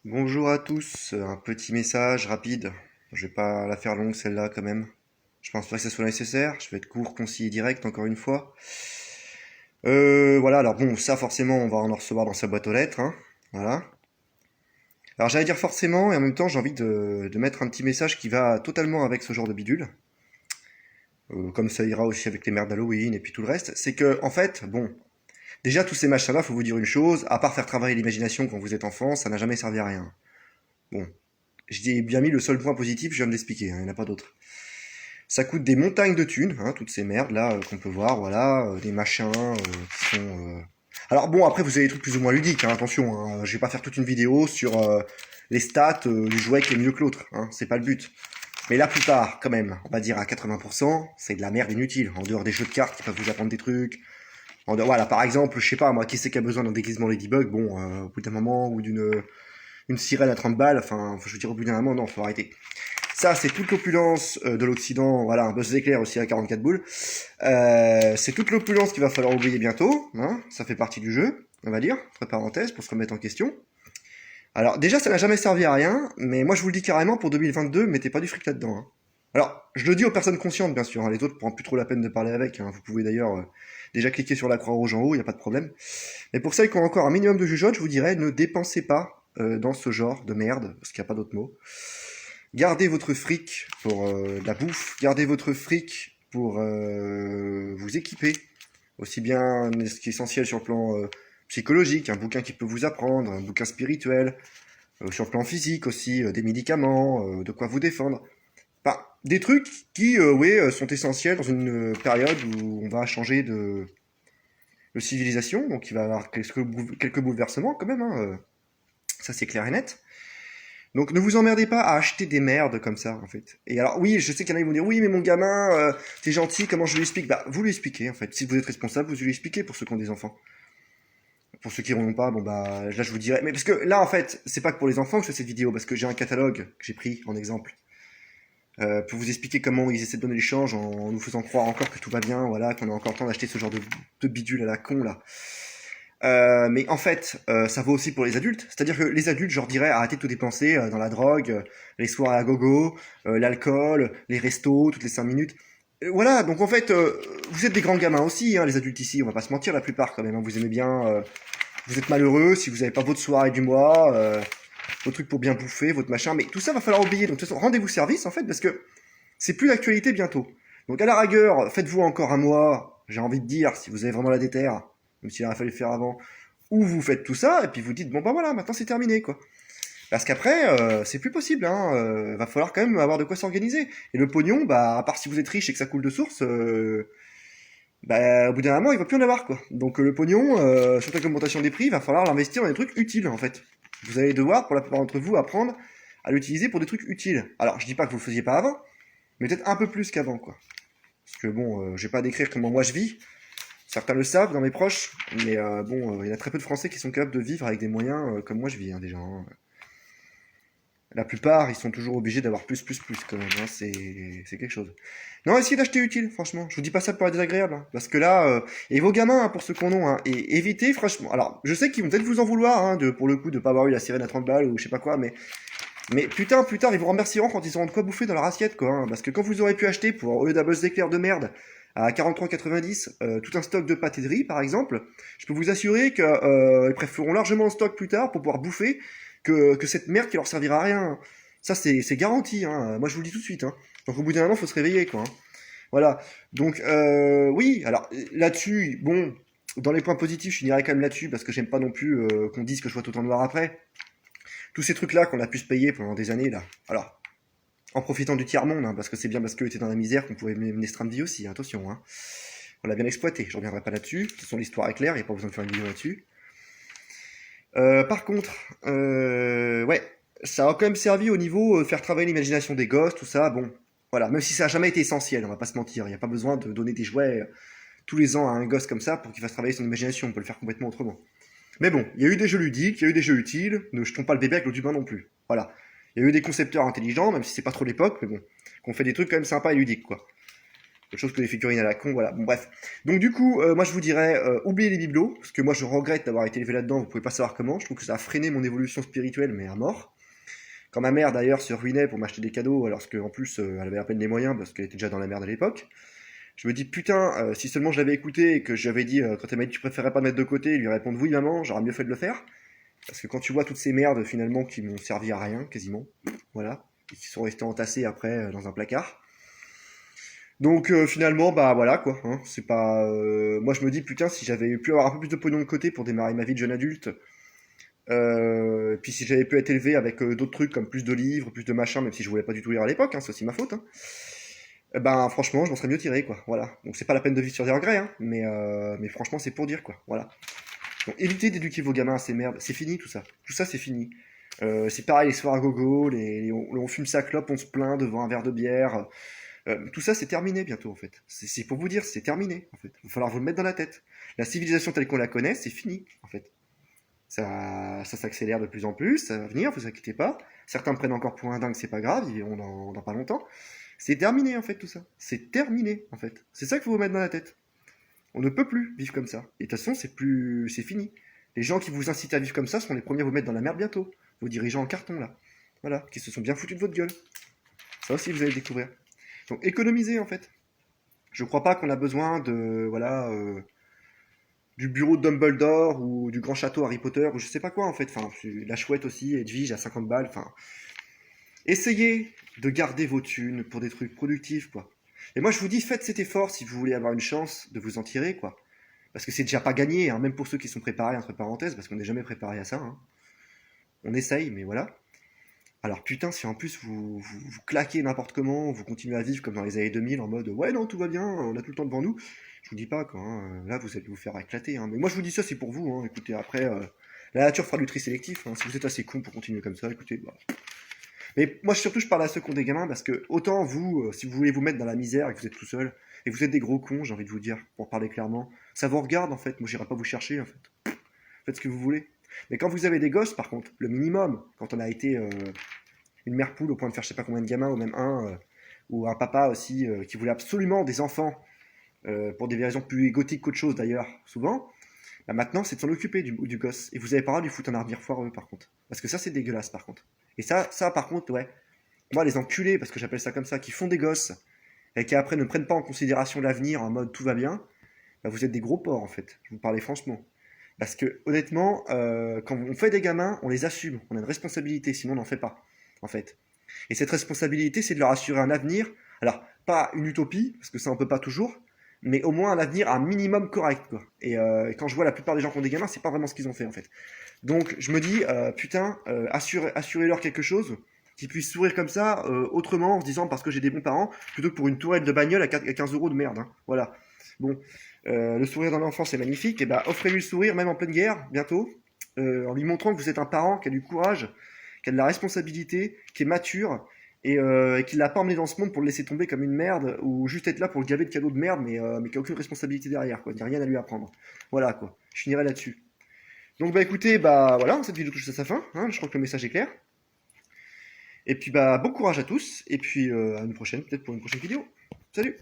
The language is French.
Bonjour à tous, un petit message rapide. Je vais pas la faire longue celle-là quand même. Je pense pas que ce soit nécessaire. Je vais être court, concis et direct encore une fois. Voilà, alors bon, ça forcément on va en recevoir dans sa boîte aux lettres, hein. Voilà. Alors j'allais dire forcément et en même temps j'ai envie de mettre un petit message qui va totalement avec ce genre de bidule. Comme ça ira aussi avec les merdes d'Halloween et puis tout le reste. C'est que en fait, bon, déjà tous ces machins-là, faut vous dire une chose, à part faire travailler l'imagination quand vous êtes enfant, ça n'a jamais servi à rien. Bon, j'ai bien mis le seul point positif, je viens de l'expliquer, hein, il n'y en a pas d'autre. Ça coûte des montagnes de thunes, hein, toutes ces merdes là qu'on peut voir, voilà, des machins qui sont. Alors bon, après vous avez des trucs plus ou moins ludiques, hein, attention, hein, je vais pas faire toute une vidéo sur les stats du jouet qui est mieux que l'autre, hein, c'est pas le but. Mais la plupart, quand même, on va dire à 80%, c'est de la merde inutile, en dehors des jeux de cartes qui peuvent vous apprendre des trucs. Voilà, par exemple, je sais pas, moi, qui c'est qui a besoin d'un déguisement Ladybug, bon, au bout d'un moment, ou d'une une sirène à 30 balles, enfin, je veux dire, au bout d'un moment, non, faut arrêter. Ça, c'est toute l'opulence de l'Occident. Voilà, un buzz d'éclair aussi à 44 boules. C'est toute l'opulence qu'il va falloir oublier bientôt. Hein, ça fait partie du jeu, on va dire, entre parenthèses, pour se remettre en question. Alors, déjà, ça n'a jamais servi à rien, mais moi, je vous le dis carrément, pour 2022, mettez pas du fric là-dedans. Hein. Alors, je le dis aux personnes conscientes, bien sûr. Hein, les autres prennent plus trop la peine de parler avec. Hein. Vous pouvez d'ailleurs déjà cliquer sur la croix rouge en haut, il n'y a pas de problème. Mais pour celles qui ont encore un minimum de jugeote, je vous dirais, ne dépensez pas dans ce genre de merde, parce qu'il n'y a pas d'autre mot. Gardez votre fric pour la bouffe, gardez votre fric pour vous équiper, aussi bien ce qui est essentiel sur le plan psychologique, un bouquin qui peut vous apprendre, un bouquin spirituel, sur le plan physique aussi, des médicaments, de quoi vous défendre. Enfin, des trucs qui, oui, sont essentiels dans une période où on va changer de civilisation, donc il va y avoir quelques bouleversements quand même, hein, ça c'est clair et net. Donc ne vous emmerdez pas à acheter des merdes comme ça, en fait. Et alors oui, je sais qu'il y en a qui vont dire, oui, mais mon gamin, t'es gentil, comment je lui explique? Bah, vous lui expliquez, en fait. Si vous êtes responsable, vous lui expliquez pour ceux qui ont des enfants. Pour ceux qui n'en ont pas, bon bah, là je vous dirais. Mais parce que là, en fait, c'est pas que pour les enfants que je fais cette vidéo, parce que j'ai un catalogue que j'ai pris en exemple. Pour vous expliquer comment ils essaient de donner l'échange en nous faisant croire encore que tout va bien, voilà, qu'on a encore le temps d'acheter ce genre de bidule à la con, là. Mais en fait, ça vaut aussi pour les adultes. C'est-à-dire que les adultes, je leur dirais, arrêtez de tout dépenser dans la drogue, les soirées à gogo, l'alcool, les restos, toutes les 5 minutes. Voilà, donc en fait, vous êtes des grands gamins aussi, hein, les adultes ici, on va pas se mentir, la plupart quand même. Hein, vous aimez bien, vous êtes malheureux si vous n'avez pas votre soirée du mois, vos trucs pour bien bouffer, votre machin. Mais tout ça va falloir oublier. Donc de toute façon, rendez-vous service en fait, parce que c'est plus d'actualité bientôt. Donc à la rigueur, faites-vous encore un mois, j'ai envie de dire, si vous avez vraiment la déterre, même s'il aurait fallu le faire avant, ou vous faites tout ça, et puis vous dites, bon bah voilà, maintenant c'est terminé, quoi. Parce qu'après, c'est plus possible, hein, va falloir quand même avoir de quoi s'organiser. Et le pognon, bah, à part si vous êtes riche et que ça coule de source, bah, au bout d'un moment, il va plus en avoir, quoi. Donc le pognon, surtout avec l'augmentation des prix, il va falloir l'investir dans des trucs utiles, en fait. Vous allez devoir, pour la plupart d'entre vous, apprendre à l'utiliser pour des trucs utiles. Alors, je dis pas que vous le faisiez pas avant, mais peut-être un peu plus qu'avant, quoi. Parce que bon, je vais pas décrire comment moi je vis. Certains le savent dans mes proches, mais bon, il y a très peu de Français qui sont capables de vivre avec des moyens comme moi je vis, hein, déjà. Hein. La plupart, ils sont toujours obligés d'avoir plus quand même. Hein, c'est quelque chose. Non, essayez d'acheter utile, franchement. Je vous dis pas ça pour être désagréable, hein, parce que là, et vos gamins, hein, pour ceux qu'on a, hein, et évitez, franchement. Alors, je sais qu'ils vont peut-être vous en vouloir, hein, pour le coup, de pas avoir eu la sirène à 30 balles ou je sais pas quoi, mais putain, plus tard, ils vous remercieront quand ils auront de quoi bouffer dans leur assiette, quoi. Hein, parce que quand vous aurez pu acheter, pour, au lieu d'un buzz d'éclair de merde, à 43,90, tout un stock de pâté de riz, par exemple, je peux vous assurer qu'ils préféreront largement le stock plus tard pour pouvoir bouffer que cette merde qui leur servira à rien. Ça, c'est garanti, hein. Moi, je vous le dis tout de suite. Hein. Donc, au bout d'un moment, faut se réveiller, quoi. Hein. Voilà. Donc, oui, alors, là-dessus, bon, dans les points positifs, je finirai quand même là-dessus, parce que j'aime pas non plus qu'on dise que je vois tout en noir après. Tous ces trucs-là qu'on a pu se payer pendant des années, là. Alors, en profitant du tiers-monde, hein, parce que c'est bien parce qu'eux étaient dans la misère qu'on pouvait mener ce train de vie aussi, hein, attention. Hein. On l'a bien exploité, je reviendrai pas là-dessus. De toute façon, l'histoire est claire, il n'y a pas besoin de faire une vidéo là-dessus. Par contre, ouais, ça a quand même servi au niveau de faire travailler l'imagination des gosses, tout ça, bon. Voilà, même si ça a jamais été essentiel, on va pas se mentir, il n'y a pas besoin de donner des jouets tous les ans à un gosse comme ça pour qu'il fasse travailler son imagination, on peut le faire complètement autrement. Mais bon, il y a eu des jeux ludiques, il y a eu des jeux utiles, ne jetons pas le bébé avec l'eau du bain non plus. Voilà. Il y a eu des concepteurs intelligents, même si c'est pas trop l'époque, mais bon, qu'on fait des trucs quand même sympas et ludiques, quoi. Autre chose que les figurines à la con, voilà. Bon, bref. Donc du coup, moi je vous dirais, oubliez les bibelots, parce que moi je regrette d'avoir été élevé là-dedans, vous pouvez pas savoir comment. Je trouve que ça a freiné mon évolution spirituelle, mais à mort. Quand ma mère d'ailleurs se ruinait pour m'acheter des cadeaux, alors qu'en plus elle avait à peine les moyens, parce qu'elle était déjà dans la merde à l'époque. Je me dis putain, si seulement je l'avais écouté et que j'avais dit, quand elle m'a dit tu préférais pas mettre de côté, lui répondre oui maman, j'aurais mieux fait de le faire. Parce que quand tu vois toutes ces merdes finalement qui m'ont servi à rien, quasiment, voilà, et qui sont restées entassées après dans un placard. Donc finalement, bah voilà quoi, hein, c'est pas... moi je me dis putain, si j'avais pu avoir un peu plus de pognon de côté pour démarrer ma vie de jeune adulte, puis si j'avais pu être élevé avec d'autres trucs comme plus de livres, plus de machins, même si je voulais pas du tout lire à l'époque, hein, c'est aussi ma faute, hein, ben franchement je m'en serais mieux tiré quoi, voilà. Donc c'est pas la peine de vivre sur des regrets, hein, mais franchement c'est pour dire quoi, voilà. Donc évitez d'éduquer vos gamins à ces merdes, c'est fini tout ça c'est fini. C'est pareil les soirs à gogo, on fume sa clope, on se plaint devant un verre de bière, tout ça c'est terminé bientôt en fait. C'est pour vous dire, c'est terminé en fait. Il va falloir vous le mettre dans la tête. La civilisation telle qu'on la connaît, c'est fini en fait. Ça s'accélère de plus en plus, ça va venir, vous inquiétez pas. Certains me prennent encore pour un dingue, c'est pas grave, ils verront dans pas longtemps. C'est terminé en fait tout ça. C'est terminé en fait. C'est ça qu'il faut vous mettre dans la tête. On ne peut plus vivre comme ça. Et de toute façon, c'est fini. Les gens qui vous incitent à vivre comme ça sont les premiers à vous mettre dans la merde bientôt. Vos dirigeants en carton là. Voilà, qui se sont bien foutus de votre gueule. Ça aussi vous allez le découvrir. Donc économisez en fait. Je crois pas qu'on a besoin de voilà du bureau de Dumbledore ou du grand château Harry Potter ou je sais pas quoi en fait. Enfin, la chouette aussi, Edwige à 50 balles. Enfin, essayez de garder vos thunes pour des trucs productifs quoi. Et moi je vous dis, faites cet effort si vous voulez avoir une chance de vous en tirer quoi. Parce que c'est déjà pas gagné, hein, même pour ceux qui sont préparés entre parenthèses, parce qu'on n'est jamais préparé à ça. Hein. On essaye, mais voilà. Alors putain, si en plus vous claquez n'importe comment, vous continuez à vivre comme dans les années 2000 en mode ouais non tout va bien, on a tout le temps devant nous, je vous dis pas quoi, hein, là vous allez vous faire éclater. Hein. Mais moi je vous dis ça c'est pour vous, hein. Écoutez après, la nature fera du tri sélectif, hein. Si vous êtes assez con pour continuer comme ça, écoutez. Bah. Mais moi surtout je parle à ceux qui ont des gamins parce que autant vous, si vous voulez vous mettre dans la misère et que vous êtes tout seul, et que vous êtes des gros cons, j'ai envie de vous dire, pour parler clairement, ça vous regarde en fait, moi j'irai pas vous chercher en fait. Faites ce que vous voulez. Mais quand vous avez des gosses par contre, le minimum, quand on a été une mère poule au point de faire je sais pas combien de gamins, ou même un, ou un papa aussi qui voulait absolument des enfants, pour des raisons plus égotiques qu'autre chose d'ailleurs, souvent, bah maintenant c'est de s'en occuper du gosse. Et vous avez pas le droit de lui foutre un avenir foireux par contre. Parce que ça c'est dégueulasse par contre. Et ça par contre, ouais. Moi les enculés, parce que j'appelle ça comme ça, qui font des gosses, et qui après ne prennent pas en considération l'avenir en mode tout va bien, bah vous êtes des gros porcs en fait. Je vous parlais franchement. Parce que honnêtement, quand on fait des gamins, on les assume. On a une responsabilité, sinon on n'en fait pas en fait. Et cette responsabilité, c'est de leur assurer un avenir. Alors, pas une utopie, parce que ça on peut pas toujours, mais au moins un avenir un minimum correct, quoi. Et quand je vois la plupart des gens qui ont des gamins, c'est pas vraiment ce qu'ils ont fait, en fait. Donc, je me dis, putain, assurez-leur quelque chose, qu'ils puissent sourire comme ça, autrement, en se disant, parce que j'ai des bons parents, plutôt que pour une tourelle de bagnole à 15 euros de merde, hein. Voilà. Bon, le sourire d'un enfant, c'est magnifique, et ben, offrez-lui le sourire, même en pleine guerre, bientôt, en lui montrant que vous êtes un parent qui a du courage, qui a de la responsabilité, qui est mature et qui l'a pas emmené dans ce monde pour le laisser tomber comme une merde ou juste être là pour le gaver de cadeaux de merde mais qui a aucune responsabilité derrière quoi, il n'y a rien à lui apprendre. Voilà quoi, je finirai là-dessus. Donc bah écoutez, bah voilà, cette vidéo touche à sa fin, hein, je crois que le message est clair. Et puis bah bon courage à tous et puis à une prochaine, peut-être pour une prochaine vidéo. Salut!